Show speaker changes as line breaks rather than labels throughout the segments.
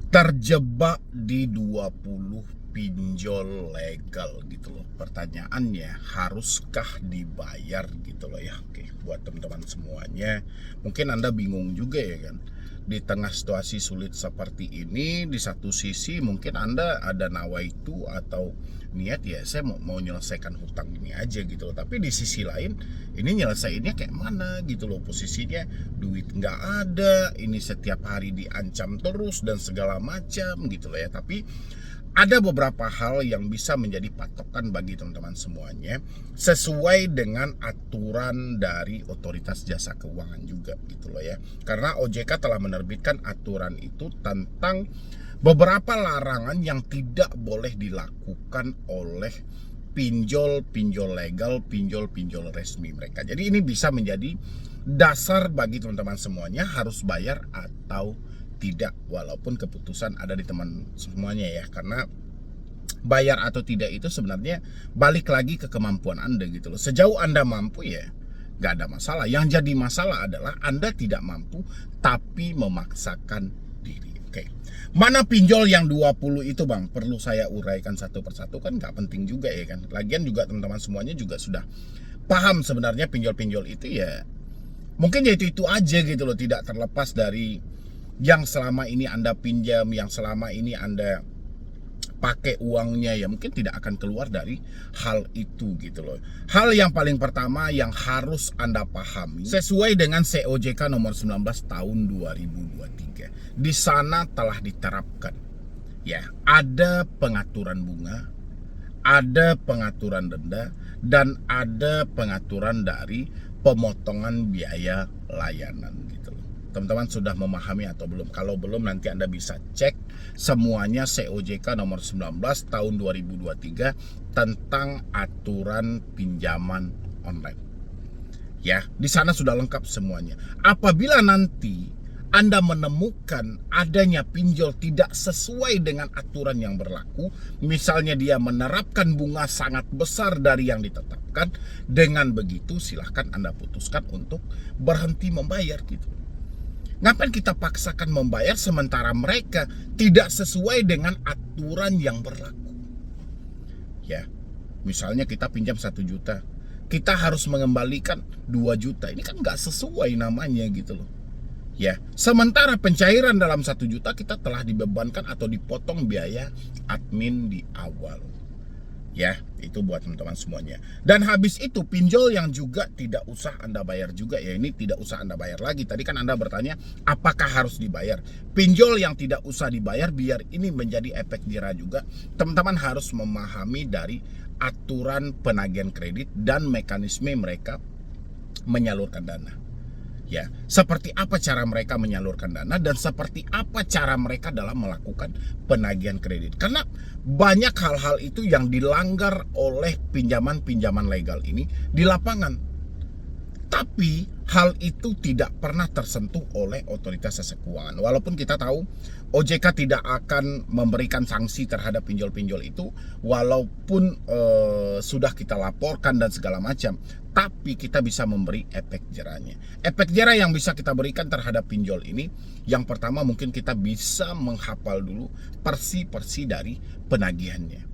Terjebak di 20 pinjol legal gitu loh. Pertanyaannya, haruskah dibayar gitu loh ya. Oke, buat teman-teman semuanya, mungkin Anda bingung juga ya kan. Di tengah situasi sulit seperti ini, di satu sisi mungkin Anda ada nawaitu atau niat ya saya mau menyelesaikan hutang ini aja gitu loh. Tapi di sisi lain ini nyelesainnya kayak mana gitu loh, posisinya duit nggak ada, ini setiap hari diancam terus dan segala macam gitu loh ya. Tapi ada beberapa hal yang bisa menjadi patokan bagi teman-teman semuanya sesuai dengan aturan dari Otoritas Jasa Keuangan juga gitu loh ya. Karena OJK telah menerbitkan aturan itu tentang beberapa larangan yang tidak boleh dilakukan oleh pinjol legal, pinjol resmi mereka. Jadi ini bisa menjadi dasar bagi teman-teman semuanya harus bayar atau tidak, walaupun keputusan ada di teman semuanya ya. Karena bayar atau tidak itu sebenarnya balik lagi ke kemampuan Anda gitu loh. Sejauh Anda mampu ya nggak ada masalah. Yang jadi masalah adalah Anda tidak mampu tapi memaksakan diri. Oke. Mana pinjol yang 20 itu Bang? Perlu saya uraikan satu persatu kan nggak penting juga ya kan. Lagian juga teman-teman semuanya juga sudah paham sebenarnya pinjol-pinjol itu ya mungkin ya itu aja gitu loh. Tidak terlepas dari yang selama ini Anda pinjam, yang selama ini Anda pakai uangnya ya mungkin tidak akan keluar dari hal itu gitu loh. Hal yang paling pertama yang harus Anda pahami sesuai dengan COJK nomor 19 tahun 2023. Di sana telah diterapkan ya, ada pengaturan bunga, ada pengaturan denda, dan ada pengaturan dari pemotongan biaya layanan gitu loh. Teman-teman sudah memahami atau belum? Kalau belum nanti Anda bisa cek semuanya COJK nomor 19 tahun 2023 tentang aturan pinjaman online. Ya, di sana sudah lengkap semuanya. Apabila nanti Anda menemukan adanya pinjol tidak sesuai dengan aturan yang berlaku, misalnya dia menerapkan bunga sangat besar dari yang ditetapkan, dengan begitu silahkan Anda putuskan untuk berhenti membayar gitu. Ngapain kita paksakan membayar sementara mereka tidak sesuai dengan aturan yang berlaku? Ya, misalnya kita pinjam 1 juta, kita harus mengembalikan 2 juta. Ini kan nggak sesuai namanya gitu loh. Ya, sementara pencairan dalam 1 juta kita telah dibebankan atau dipotong biaya admin di awal. Ya, itu buat teman-teman semuanya. Dan habis itu pinjol yang juga tidak usah Anda bayar juga ya. Ini tidak usah Anda bayar lagi. Tadi kan Anda bertanya apakah harus dibayar. Pinjol yang tidak usah dibayar biar ini menjadi efek jerah juga. Teman-teman harus memahami dari aturan penagihan kredit dan mekanisme mereka menyalurkan dana. Ya, seperti apa cara mereka menyalurkan dana dan seperti apa cara mereka dalam melakukan penagihan kredit. Karena banyak hal-hal itu yang dilanggar oleh pinjaman-pinjaman legal ini di lapangan. Tapi hal itu tidak pernah tersentuh oleh Otoritas Jasa Keuangan. Walaupun kita tahu OJK tidak akan memberikan sanksi terhadap pinjol-pinjol itu, walaupun sudah kita laporkan dan segala macam, tapi kita bisa memberi efek jerahnya. Efek jerah yang bisa kita berikan terhadap pinjol ini, yang pertama mungkin kita bisa menghafal dulu persi-persi dari penagihannya.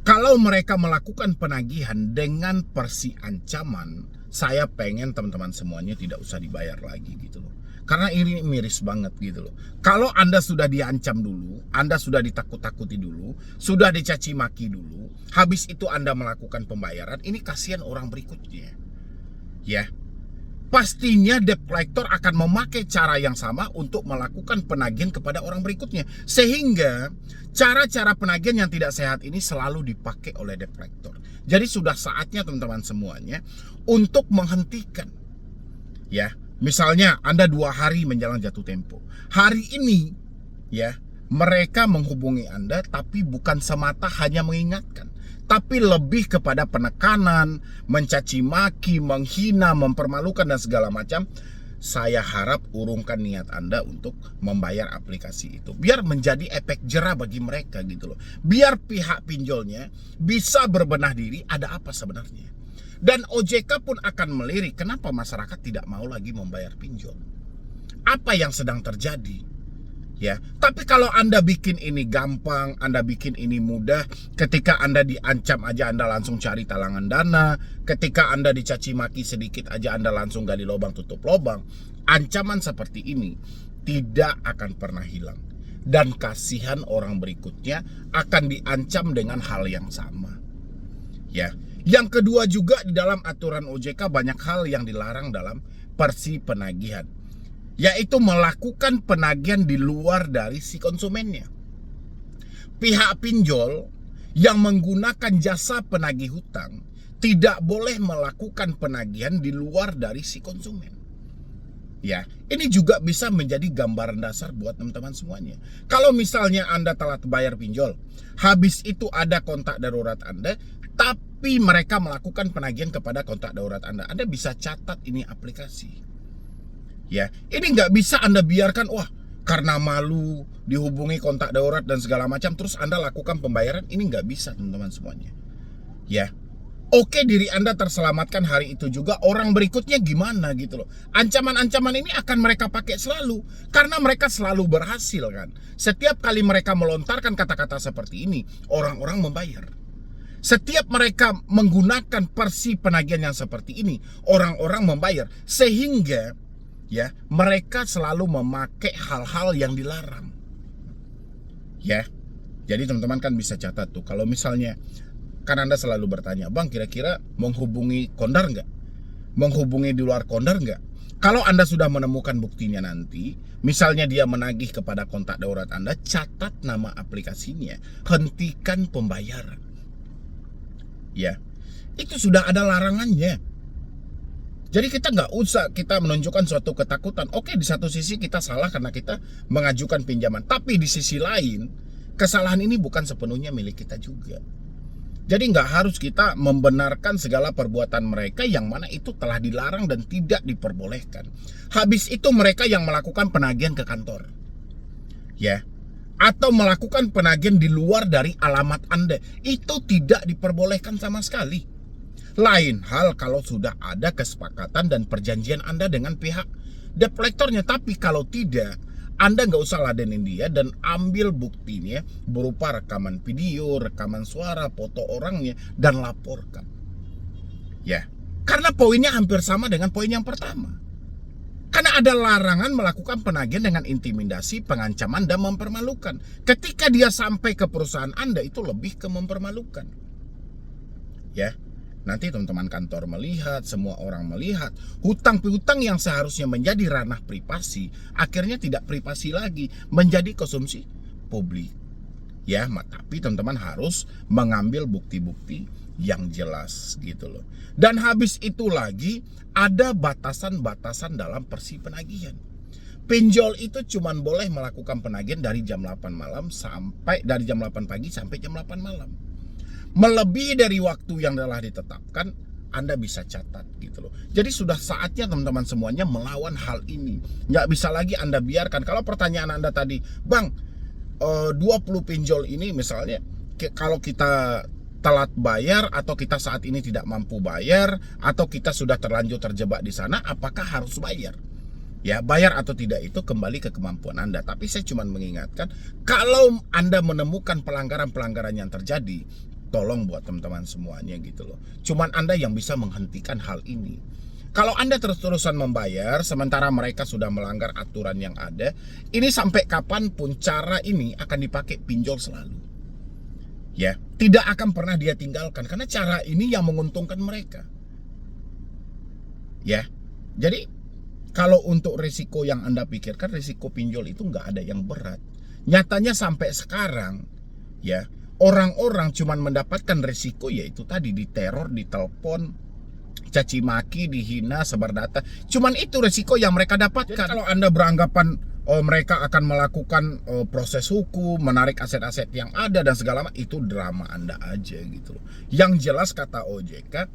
Kalau mereka melakukan penagihan dengan persi ancaman, saya pengen teman-teman semuanya tidak usah dibayar lagi gitu loh. Karena ini miris banget gitu loh. Kalau Anda sudah diancam dulu, Anda sudah ditakut-takuti dulu, sudah dicaci maki dulu, habis itu Anda melakukan pembayaran, ini kasihan orang berikutnya. Ya. Pastinya debt collector akan memakai cara yang sama untuk melakukan penagihan kepada orang berikutnya. Sehingga cara-cara penagihan yang tidak sehat ini selalu dipakai oleh debt collector. Jadi sudah saatnya teman-teman semuanya untuk menghentikan. Ya, misalnya Anda 2 hari menjelang jatuh tempo. Hari ini ya, mereka menghubungi Anda tapi bukan semata hanya mengingatkan, tapi lebih kepada penekanan, mencaci maki, menghina, mempermalukan dan segala macam. Saya harap urungkan niat Anda untuk membayar aplikasi itu. Biar menjadi efek jerah bagi mereka gitu loh. Biar pihak pinjolnya bisa berbenah diri ada apa sebenarnya. Dan OJK pun akan melirik kenapa masyarakat tidak mau lagi membayar pinjol. Apa yang sedang terjadi? Ya, tapi kalau Anda bikin ini gampang, Anda bikin ini mudah, ketika Anda diancam aja Anda langsung cari talangan dana, ketika Anda dicaci maki sedikit aja Anda langsung gali lubang tutup lubang. Ancaman seperti ini tidak akan pernah hilang. Dan kasihan orang berikutnya akan diancam dengan hal yang sama. Ya. Yang kedua juga di dalam aturan OJK banyak hal yang dilarang dalam persi penagihan, yaitu melakukan penagihan di luar dari si konsumennya. Pihak pinjol yang menggunakan jasa penagih hutang tidak boleh melakukan penagihan di luar dari si konsumen. Ya, ini juga bisa menjadi gambaran dasar buat teman-teman semuanya. Kalau misalnya Anda telat bayar pinjol, habis itu ada kontak darurat Anda, tapi mereka melakukan penagihan kepada kontak darurat Anda bisa catat ini aplikasi. Ya, ini nggak bisa Anda biarkan, wah karena malu dihubungi kontak darurat dan segala macam, terus Anda lakukan pembayaran. Ini nggak bisa teman-teman semuanya. Ya, oke, diri Anda terselamatkan hari itu juga, orang berikutnya gimana gitu loh. Ancaman-ancaman ini akan mereka pakai selalu, karena mereka selalu berhasil kan. Setiap kali mereka melontarkan kata-kata seperti ini, orang-orang membayar. Setiap mereka menggunakan persi penagihan yang seperti ini, orang-orang membayar. Sehingga ya, mereka selalu memakai hal-hal yang dilarang. Ya, jadi teman-teman kan bisa catat tuh, kalau misalnya kan Anda selalu bertanya, Bang kira-kira menghubungi kondar nggak? Menghubungi di luar kondar nggak? Kalau Anda sudah menemukan buktinya nanti, misalnya dia menagih kepada kontak darurat Anda, catat nama aplikasinya, hentikan pembayaran. Ya, itu sudah ada larangannya. Jadi kita nggak usah kita menunjukkan suatu ketakutan. Oke, di satu sisi kita salah karena kita mengajukan pinjaman, tapi di sisi lain kesalahan ini bukan sepenuhnya milik kita juga. Jadi nggak harus kita membenarkan segala perbuatan mereka yang mana itu telah dilarang dan tidak diperbolehkan. Habis itu mereka yang melakukan penagihan ke kantor, ya, atau melakukan penagihan di luar dari alamat Anda, itu tidak diperbolehkan sama sekali. Lain hal kalau sudah ada kesepakatan dan perjanjian Anda dengan pihak debt collector-nya. Tapi kalau tidak, Anda nggak usah ladenin dia dan ambil buktinya berupa rekaman video, rekaman suara, foto orangnya, dan laporkan. Ya, karena poinnya hampir sama dengan poin yang pertama. Karena ada larangan melakukan penagihan dengan intimidasi, pengancaman, dan mempermalukan. Ketika dia sampai ke perusahaan Anda, itu lebih ke mempermalukan. Ya. Nanti teman-teman kantor melihat, semua orang melihat, hutang piutang yang seharusnya menjadi ranah privasi akhirnya tidak privasi lagi, menjadi konsumsi publik. Ya, tapi teman-teman harus mengambil bukti-bukti yang jelas gitu loh. Dan habis itu lagi ada batasan-batasan dalam persi penagihan. Pinjol itu cuma boleh melakukan penagihan dari jam 8 malam sampai dari jam 8 pagi sampai jam 8 malam. Melebihi dari waktu yang telah ditetapkan, Anda bisa catat gitu loh. Jadi sudah saatnya teman-teman semuanya melawan hal ini. Nggak bisa lagi Anda biarkan. Kalau pertanyaan Anda tadi, Bang, 20 pinjol ini misalnya, kalau kita telat bayar atau kita saat ini tidak mampu bayar atau kita sudah terlanjur terjebak di sana, apakah harus bayar? Ya, bayar atau tidak itu kembali ke kemampuan Anda. Tapi saya cuma mengingatkan, kalau Anda menemukan pelanggaran-pelanggaran yang terjadi, tolong buat teman-teman semuanya gitu loh. Cuman Anda yang bisa menghentikan hal ini. Kalau Anda terus-terusan membayar sementara mereka sudah melanggar aturan yang ada, ini sampai kapanpun cara ini akan dipakai pinjol selalu. Ya, tidak akan pernah dia tinggalkan karena cara ini yang menguntungkan mereka. Ya, jadi kalau untuk risiko yang Anda pikirkan, risiko pinjol itu nggak ada yang berat. Nyatanya sampai sekarang, ya, orang-orang cuman mendapatkan risiko yaitu tadi diteror, ditelepon, caci maki, dihina, sebar data. Cuman itu risiko yang mereka dapatkan. Jadi kalau Anda beranggapan mereka akan melakukan proses hukum, menarik aset-aset yang ada dan segala macam, itu drama Anda aja gitu loh. Yang jelas kata OJK,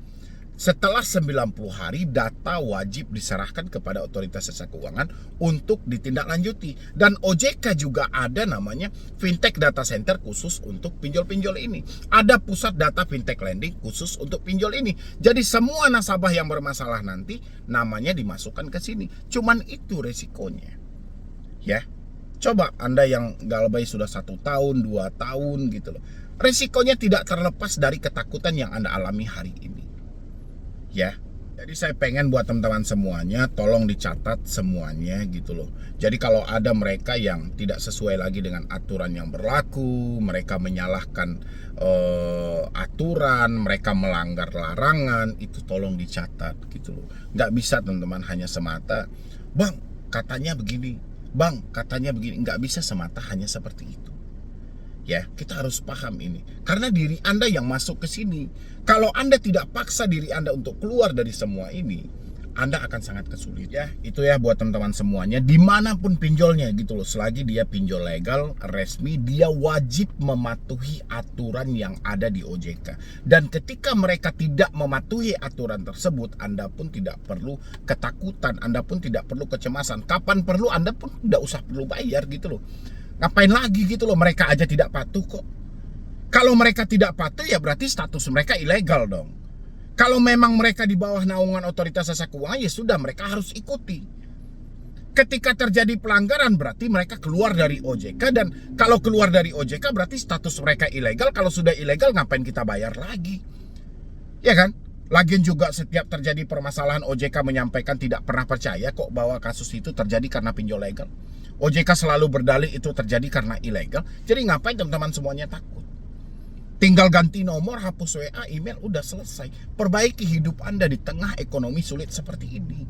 setelah 90 hari data wajib diserahkan kepada otoritas jasa keuangan untuk ditindaklanjuti. Dan OJK juga ada namanya Fintech Data Center khusus untuk pinjol-pinjol ini. Ada pusat data fintech lending khusus untuk pinjol ini. Jadi semua nasabah yang bermasalah nanti namanya dimasukkan ke sini. Cuman itu resikonya. Ya. Coba Anda yang galbay sudah 1 tahun, 2 tahun gitu loh. Resikonya tidak terlepas dari ketakutan yang Anda alami hari ini. Ya. Jadi saya pengen buat teman-teman semuanya, tolong dicatat semuanya gitu loh. Jadi kalau ada mereka yang tidak sesuai lagi dengan aturan yang berlaku, mereka menyalahkan aturan, mereka melanggar larangan, itu tolong dicatat gitu loh. Nggak bisa teman-teman hanya semata, bang katanya begini, bang katanya begini. Nggak bisa semata hanya seperti itu. Ya, kita harus paham ini. Karena diri Anda yang masuk ke sini. Kalau Anda tidak paksa diri Anda untuk keluar dari semua ini, Anda akan sangat kesulitan. Ya, itu ya buat teman-teman semuanya. Dimanapun pinjolnya gitu loh. Selagi dia pinjol legal, resmi, dia wajib mematuhi aturan yang ada di OJK. Dan ketika mereka tidak mematuhi aturan tersebut, Anda pun tidak perlu ketakutan. Anda pun tidak perlu kecemasan. Kapan perlu, Anda pun tidak usah perlu bayar gitu loh. Ngapain lagi gitu loh, mereka aja tidak patuh kok. Kalau mereka tidak patuh ya berarti status mereka ilegal dong. Kalau memang mereka di bawah naungan otoritas jasa keuangan ya sudah, mereka harus ikuti. Ketika terjadi pelanggaran berarti mereka keluar dari OJK, dan kalau keluar dari OJK berarti status mereka ilegal. Kalau sudah ilegal ngapain kita bayar lagi? Ya kan? Lagian juga setiap terjadi permasalahan OJK menyampaikan tidak pernah percaya kok bahwa kasus itu terjadi karena pinjol legal. OJK selalu berdalih itu terjadi karena ilegal. Jadi ngapain teman-teman semuanya takut? Tinggal ganti nomor, hapus WA, email, udah selesai. Perbaiki hidup Anda di tengah ekonomi sulit seperti ini.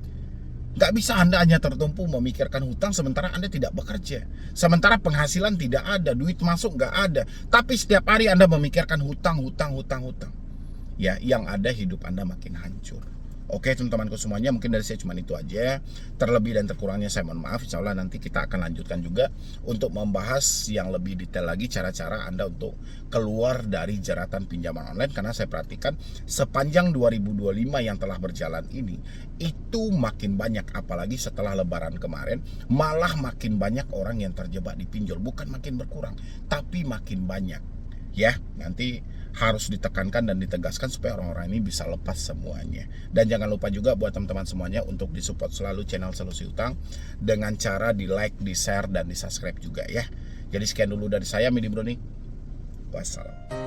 Gak bisa Anda hanya tertumpu memikirkan hutang sementara Anda tidak bekerja. Sementara penghasilan tidak ada, duit masuk gak ada. Tapi setiap hari Anda memikirkan hutang. Ya, yang ada hidup Anda makin hancur. Oke teman-temanku semuanya, mungkin dari saya cuma itu aja. Terlebih dan terkurangnya saya mohon maaf. Insya Allah nanti kita akan lanjutkan juga untuk membahas yang lebih detail lagi cara-cara Anda untuk keluar dari jeratan pinjaman online. Karena saya perhatikan sepanjang 2025 yang telah berjalan ini, itu makin banyak, apalagi setelah lebaran kemarin, malah makin banyak orang yang terjebak di pinjol. Bukan makin berkurang, tapi makin banyak. Ya, nanti harus ditekankan dan ditegaskan supaya orang-orang ini bisa lepas semuanya. Dan jangan lupa juga buat teman-teman semuanya untuk disupport selalu channel Solusi Utang dengan cara di like, di share, dan di subscribe juga ya. Jadi sekian dulu dari saya, Midi Broni. Wassalam.